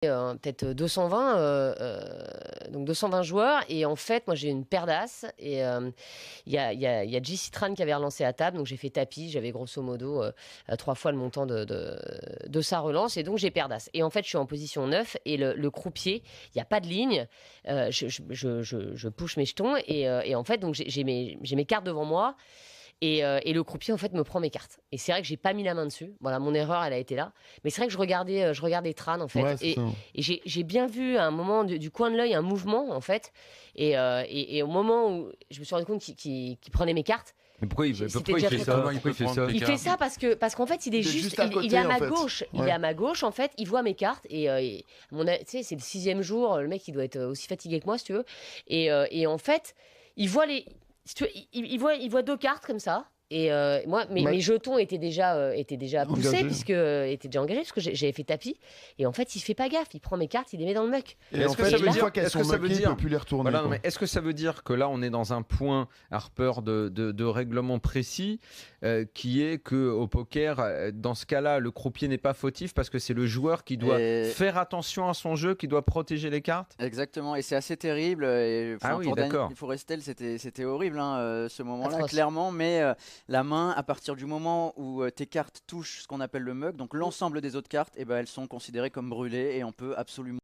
peut-être 220, donc 220 joueurs. Et en fait, moi, j'ai une paire d'as. Et il y a JC Tran qui avait relancé à table. Donc, j'ai fait tapis. J'avais grosso modo 3 fois le montant de sa relance. Et donc, j'ai paire d'as. Et en fait, je suis en position 9. Et le croupier, il n'y a pas de ligne. Je push mes jetons. Et en fait, donc, j'ai mes cartes devant moi. Et le croupier, en fait, me prend mes cartes. Et c'est vrai que j'ai pas mis la main dessus. Voilà, mon erreur, elle a été là. Mais c'est vrai que je regardais Tran, en fait. Ouais, c'est Et, ça. et j'ai bien vu à un moment du coin de l'œil un mouvement, en fait. Et au moment où je me suis rendu compte qu'il prenait mes cartes, Mais pourquoi il c'était fait déjà ça? trop tard. Comment il peut Pourquoi il fait prendre ça? tes Il fait ça parce qu'en fait, il est Il est juste, juste à il est côté, à en ma fait. gauche. Il Ouais. est à ma gauche, en fait. Il voit mes cartes. Et tu sais, c'est le 6e jour. Le mec, il doit être aussi fatigué que moi, si tu veux. Et en fait, il voit les. Si tu veux, il voit 2 cartes comme ça. Et moi, mes, Mais- mes jetons étaient déjà poussés, Engagé. étaient déjà engagés, parce que j'avais fait tapis. Et en fait, il fait pas gaffe. Il prend mes cartes, il les met dans le muck. Et Est-ce en que fait, ça veut une dire- fois qu'elles est-ce que sont ça veut muckées, il dire- peut plus les retourner. Voilà, non, quoi. mais est-ce que ça veut dire que là, on est dans un point, Harper, de règlement précis, qui est que au poker, dans ce cas-là, le croupier n'est pas fautif parce que c'est le joueur qui doit faire attention à son jeu, qui doit protéger les cartes? Exactement, et c'est assez terrible. Et, Ah oui, pour d'accord. Forestel, c'était horrible, hein, ce moment-là, Atroce. clairement. Mais la main, à partir du moment où tes cartes touchent ce qu'on appelle le mug, donc l'ensemble des autres cartes, eh ben, elles sont considérées comme brûlées et on peut absolument